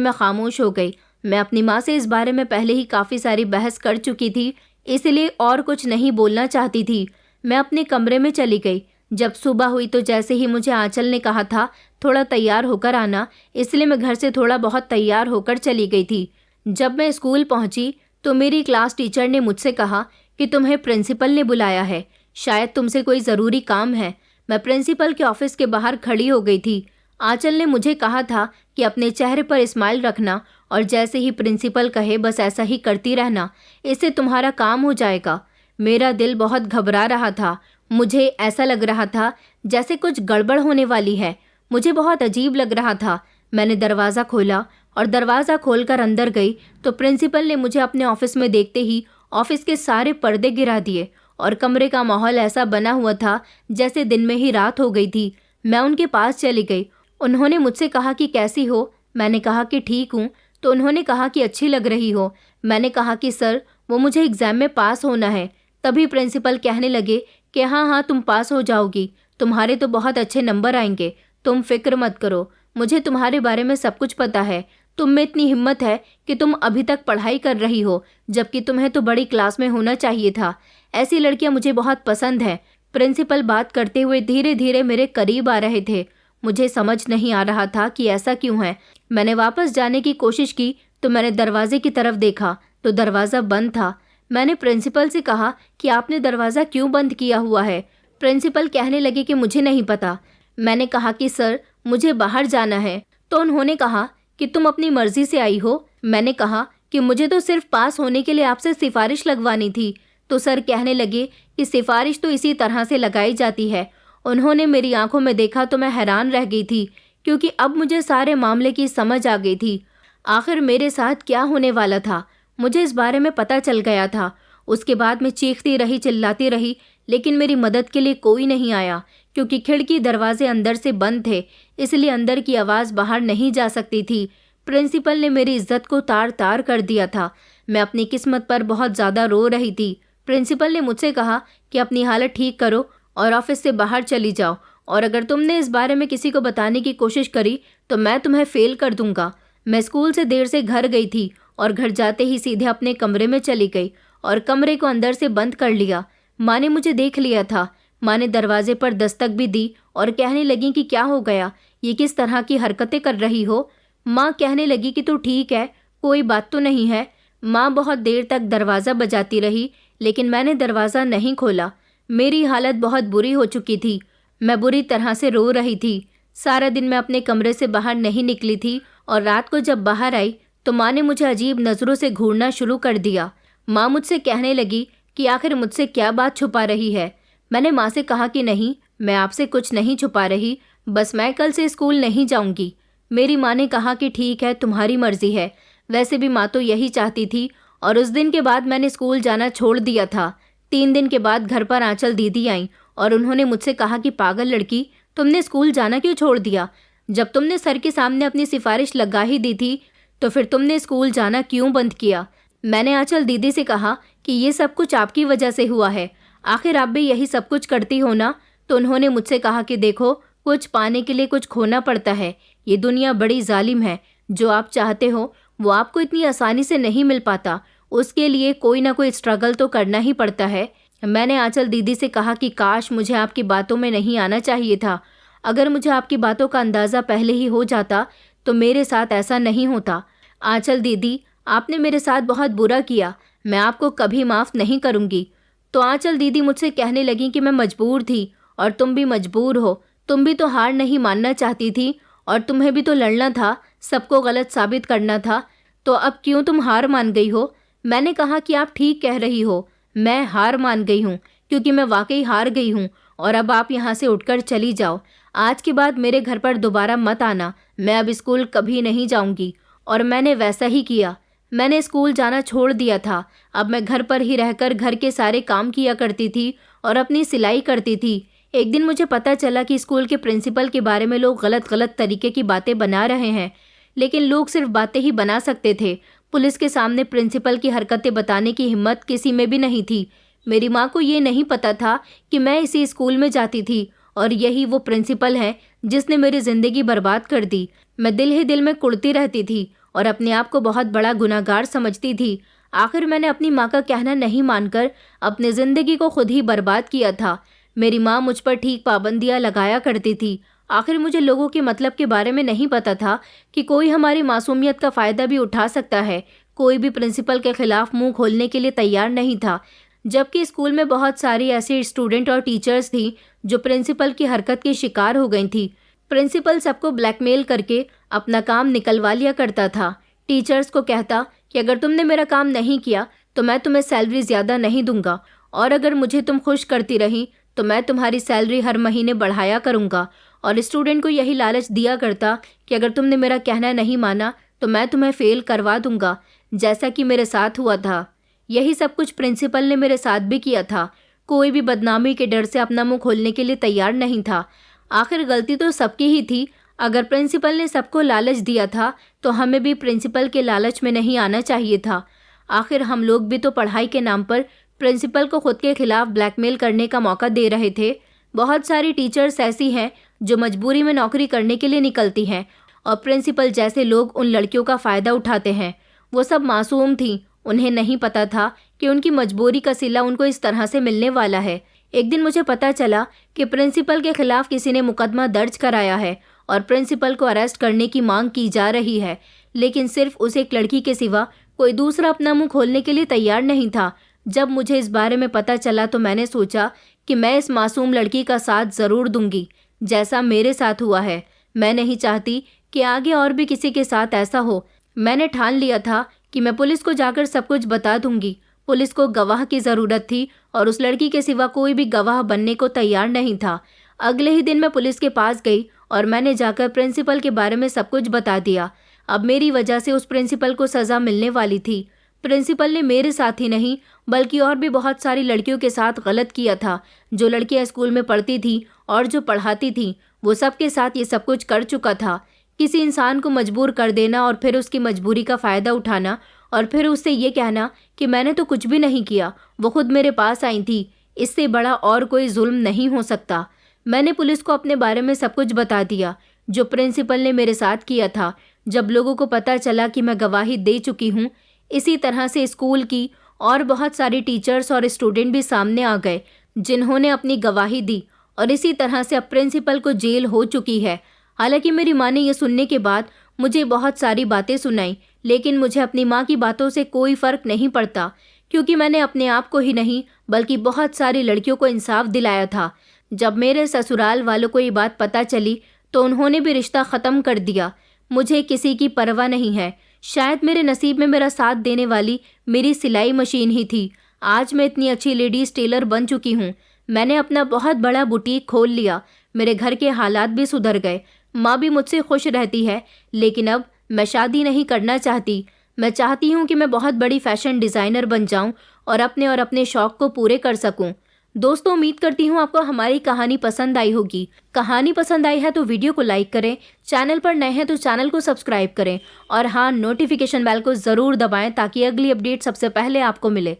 मैं खामोश हो गई। मैं अपनी माँ से इस बारे में पहले ही काफ़ी सारी बहस कर चुकी थी, इसलिए और कुछ नहीं बोलना चाहती थी। मैं अपने कमरे में चली गई। जब सुबह हुई तो जैसे ही मुझे आंचल ने कहा था थोड़ा तैयार होकर आना, इसलिए मैं घर से थोड़ा बहुत तैयार होकर चली गई थी। जब मैं स्कूल पहुंची तो मेरी क्लास टीचर ने मुझसे कहा कि तुम्हें प्रिंसिपल ने बुलाया है, शायद तुमसे कोई ज़रूरी काम है। मैं प्रिंसिपल के ऑफिस के बाहर खड़ी हो गई थी। आंचल ने मुझे कहा था कि अपने चेहरे पर स्माइल रखना और जैसे ही प्रिंसिपल कहे बस ऐसा ही करती रहना, इससे तुम्हारा काम हो जाएगा। मेरा दिल बहुत घबरा रहा था। मुझे ऐसा लग रहा था जैसे कुछ गड़बड़ होने वाली है। मुझे बहुत अजीब लग रहा था। मैंने दरवाज़ा खोला और दरवाज़ा खोलकर अंदर गई तो प्रिंसिपल ने मुझे अपने ऑफिस में देखते ही ऑफिस के सारे पर्दे गिरा दिए और कमरे का माहौल ऐसा बना हुआ था जैसे दिन में ही रात हो गई थी। मैं उनके पास चली गई। उन्होंने मुझसे कहा कि कैसी हो। मैंने कहा कि ठीक हूँ। तो उन्होंने कहा कि अच्छी लग रही हो। मैंने कहा कि सर, वो मुझे एग्ज़ाम में पास होना है। तभी प्रिंसिपल कहने लगे कि हाँ हाँ, तुम पास हो जाओगी, तुम्हारे तो बहुत अच्छे नंबर आएंगे, तुम फिक्र मत करो, मुझे तुम्हारे बारे में सब कुछ पता है। तुम में इतनी हिम्मत है कि तुम अभी तक पढ़ाई कर रही हो, जबकि तुम्हें तो बड़ी क्लास में होना चाहिए था। ऐसी लड़कियां मुझे बहुत पसंद हैं। प्रिंसिपल बात करते हुए धीरे धीरे मेरे करीब आ रहे थे। मुझे समझ नहीं आ रहा था कि ऐसा क्यों है। मैंने वापस जाने की कोशिश की तो मैंने दरवाजे की तरफ देखा तो दरवाज़ा बंद था। मैंने प्रिंसिपल से कहा कि आपने दरवाज़ा क्यों बंद किया हुआ है। प्रिंसिपल कहने लगे कि मुझे नहीं पता। मैंने कहा कि सर, मुझे बाहर जाना है। तो उन्होंने कहा कि तुम अपनी मर्जी से आई हो। मैंने कहा कि मुझे तो सिर्फ पास होने के लिए आपसे सिफारिश लगवानी थी। तो सर कहने लगे कि सिफारिश तो इसी तरह से लगाई जाती है। उन्होंने मेरी आंखों में देखा तो मैं हैरान रह गई थी, क्योंकि अब मुझे सारे मामले की समझ आ गई थी। आखिर मेरे साथ क्या होने वाला था, मुझे इस बारे में पता चल गया था। उसके बाद मैं चीखती रही, चिल्लाती रही, लेकिन मेरी मदद के लिए कोई नहीं आया, क्योंकि खिड़की दरवाजे अंदर से बंद थे, इसलिए अंदर की आवाज़ बाहर नहीं जा सकती थी। प्रिंसिपल ने मेरी इज्जत को तार तार कर दिया था। मैं अपनी किस्मत पर बहुत ज़्यादा रो रही थी। प्रिंसिपल ने मुझसे कहा कि अपनी हालत ठीक करो और ऑफिस से बाहर चली जाओ, और अगर तुमने इस बारे में किसी को बताने की कोशिश करी तो मैं तुम्हें फेल कर दूंगा। मैं स्कूल से देर से घर गई थी और घर जाते ही सीधे अपने कमरे में चली गई और कमरे को अंदर से बंद कर लिया। माँ ने मुझे देख लिया था। माँ ने दरवाजे पर दस्तक भी दी और कहने लगी कि क्या हो गया, ये किस तरह की हरकतें कर रही हो। माँ कहने लगी कि तू ठीक है, कोई बात तो नहीं है। माँ बहुत देर तक दरवाज़ा बजाती रही, लेकिन मैंने दरवाज़ा नहीं खोला। मेरी हालत बहुत बुरी हो चुकी थी। मैं बुरी तरह से रो रही थी। सारा दिन मैं अपने कमरे से बाहर नहीं निकली थी और रात को जब बाहर आई तो माँ ने मुझे अजीब नज़रों से घूरना शुरू कर दिया। माँ मुझसे कहने लगी कि आखिर मुझसे क्या बात छुपा रही है। मैंने माँ से कहा कि नहीं, मैं आपसे कुछ नहीं छुपा रही, बस मैं कल से स्कूल नहीं जाऊँगी। मेरी माँ ने कहा कि ठीक है, तुम्हारी मर्जी है। वैसे भी माँ तो यही चाहती थी, और उस दिन के बाद मैंने स्कूल जाना छोड़ दिया था। 3 दिन के बाद घर पर आंचल दीदी आई और उन्होंने मुझसे कहा कि पागल लड़की, तुमने स्कूल जाना क्यों छोड़ दिया? जब तुमने सर के सामने अपनी सिफारिश लगा ही दी थी तो फिर तुमने स्कूल जाना क्यों बंद किया? मैंने आंचल दीदी से कहा कि ये सब कुछ आपकी वजह से हुआ है, आखिर आप भी यही सब कुछ करती हो ना। तो उन्होंने मुझसे कहा कि देखो, कुछ पाने के लिए कुछ खोना पड़ता है। ये दुनिया बड़ी जालिम है। जो आप चाहते हो वो आपको इतनी आसानी से नहीं मिल पाता, उसके लिए कोई ना कोई स्ट्रगल तो करना ही पड़ता है। मैंने आंचल दीदी से कहा कि काश मुझे आपकी बातों में नहीं आना चाहिए था। अगर मुझे आपकी बातों का अंदाज़ा पहले ही हो जाता तो मेरे साथ ऐसा नहीं होता। आंचल दीदी, आपने मेरे साथ बहुत बुरा किया, मैं आपको कभी माफ़ नहीं करूँगी। तो आंचल दीदी मुझसे कहने लगी कि मैं मजबूर थी और तुम भी मजबूर हो। तुम भी तो हार नहीं मानना चाहती थी और तुम्हें भी तो लड़ना था, सबको गलत साबित करना था। तो अब क्यों तुम हार मान गई हो? मैंने कहा कि आप ठीक कह रही हो, मैं हार मान गई हूँ, क्योंकि मैं वाकई हार गई हूँ। और अब आप यहाँ से उठकर चली जाओ। आज के बाद मेरे घर पर दोबारा मत आना। मैं अब स्कूल कभी नहीं जाऊँगी। और मैंने वैसा ही किया। मैंने स्कूल जाना छोड़ दिया था। अब मैं घर पर ही रहकर घर के सारे काम किया करती थी और अपनी सिलाई करती थी। एक दिन मुझे पता चला कि स्कूल के प्रिंसिपल के बारे में लोग गलत गलत तरीके की बातें बना रहे हैं, लेकिन लोग सिर्फ बातें ही बना सकते थे। पुलिस के सामने प्रिंसिपल की हरकतें बताने की हिम्मत किसी में भी नहीं थी। मेरी माँ को ये नहीं पता था कि मैं इसी स्कूल में जाती थी और यही वो प्रिंसिपल है जिसने मेरी ज़िंदगी बर्बाद कर दी। मैं दिल ही दिल में कुढ़ती रहती थी और अपने आप को बहुत बड़ा गुनहगार समझती थी। आखिर मैंने अपनी माँ का कहना नहीं मानकर अपनी ज़िंदगी को खुद ही बर्बाद किया था। मेरी माँ मुझ पर ठीक पाबंदियाँ लगाया करती थी। आखिर मुझे लोगों के मतलब के बारे में नहीं पता था कि कोई हमारी मासूमियत का फ़ायदा भी उठा सकता है। कोई भी प्रिंसिपल के खिलाफ मुंह खोलने के लिए तैयार नहीं था, जबकि स्कूल में बहुत सारी ऐसी स्टूडेंट और टीचर्स थी जो प्रिंसिपल की हरकत की शिकार हो गई थी। प्रिंसिपल सबको ब्लैकमेल करके अपना काम निकलवा लिया करता था। टीचर्स को कहता कि अगर तुमने मेरा काम नहीं किया तो मैं तुम्हें सैलरी ज़्यादा नहीं दूंगा, और अगर मुझे तुम खुश करती रही तो मैं तुम्हारी सैलरी हर महीने बढ़ाया करूंगा। और स्टूडेंट को यही लालच दिया करता कि अगर तुमने मेरा कहना नहीं माना तो मैं तुम्हें फेल करवा दूंगा, जैसा कि मेरे साथ हुआ था। यही सब कुछ प्रिंसिपल ने मेरे साथ भी किया था। कोई भी बदनामी के डर से अपना मुंह खोलने के लिए तैयार नहीं था। आखिर गलती तो सबकी ही थी। अगर प्रिंसिपल ने सबको लालच दिया था तो हमें भी प्रिंसिपल के लालच में नहीं आना चाहिए था। आखिर हम लोग भी तो पढ़ाई के नाम पर प्रिंसिपल को खुद के खिलाफ ब्लैकमेल करने का मौका दे रहे थे। बहुत सारी टीचर्स ऐसी हैं जो मजबूरी में नौकरी करने के लिए निकलती हैं और प्रिंसिपल जैसे लोग उन लड़कियों का फ़ायदा उठाते हैं। वो सब मासूम थीं। उन्हें नहीं पता था कि उनकी मजबूरी का सिला उनको इस तरह से मिलने वाला है। एक दिन मुझे पता चला कि प्रिंसिपल के खिलाफ किसी ने मुकदमा दर्ज कराया है और प्रिंसिपल को अरेस्ट करने की मांग की जा रही है, लेकिन सिर्फ उस एक लड़की के सिवा कोई दूसरा अपना मुंह खोलने के लिए तैयार नहीं था। जब मुझे इस बारे में पता चला तो मैंने सोचा कि मैं इस मासूम लड़की का साथ ज़रूर दूंगी, जैसा मेरे साथ हुआ है। मैं नहीं चाहती कि आगे और भी किसी के साथ ऐसा हो। मैंने ठान लिया था कि मैं पुलिस को जाकर सब कुछ बता दूंगी। पुलिस को गवाह की ज़रूरत थी और उस लड़की के सिवा कोई भी गवाह बनने को तैयार नहीं था। अगले ही दिन मैं पुलिस के पास गई और मैंने जाकर प्रिंसिपल के बारे में सब कुछ बता दिया। अब मेरी वजह से उस प्रिंसिपल को सज़ा मिलने वाली थी। प्रिंसिपल ने मेरे साथ ही नहीं बल्कि और भी बहुत सारी लड़कियों के साथ गलत किया था। जो लड़कियां स्कूल में पढ़ती थी और जो पढ़ाती थी, वो सबके साथ ये सब कुछ कर चुका था। किसी इंसान को मजबूर कर देना और फिर उसकी मजबूरी का फ़ायदा उठाना और फिर उससे ये कहना कि मैंने तो कुछ भी नहीं किया, वो खुद मेरे पास आई थी, इससे बड़ा और कोई जुल्म नहीं हो सकता। मैंने पुलिस को अपने बारे में सब कुछ बता दिया जो प्रिंसिपल ने मेरे साथ किया था। जब लोगों को पता चला कि मैं गवाही दे चुकी हूँ, इसी तरह से स्कूल की और बहुत सारी टीचर्स और स्टूडेंट भी सामने आ गए जिन्होंने अपनी गवाही दी, और इसी तरह से अब प्रिंसिपल को जेल हो चुकी है। हालांकि मेरी माँ ने यह सुनने के बाद मुझे बहुत सारी बातें सुनाई, लेकिन मुझे अपनी माँ की बातों से कोई फ़र्क नहीं पड़ता, क्योंकि मैंने अपने आप को ही नहीं बल्कि बहुत सारी लड़कियों को इंसाफ दिलाया था। जब मेरे ससुराल वालों को ये बात पता चली तो उन्होंने भी रिश्ता ख़त्म कर दिया। मुझे किसी की परवाह नहीं है। शायद मेरे नसीब में मेरा साथ देने वाली मेरी सिलाई मशीन ही थी। आज मैं इतनी अच्छी लेडीज़ टेलर बन चुकी हूँ। मैंने अपना बहुत बड़ा बुटीक खोल लिया। मेरे घर के हालात भी सुधर गए। माँ भी मुझसे खुश रहती है, लेकिन अब मैं शादी नहीं करना चाहती। मैं चाहती हूँ कि मैं बहुत बड़ी फैशन डिज़ाइनर बन जाऊँ और अपने शौक़ को पूरे कर सकूँ। दोस्तों, उम्मीद करती हूँ आपको हमारी कहानी पसंद आई होगी। कहानी पसंद आई है तो वीडियो को लाइक करें, चैनल पर नए हैं तो चैनल को सब्सक्राइब करें और हाँ, नोटिफिकेशन बेल को ज़रूर दबाएं ताकि अगली अपडेट सबसे पहले आपको मिले।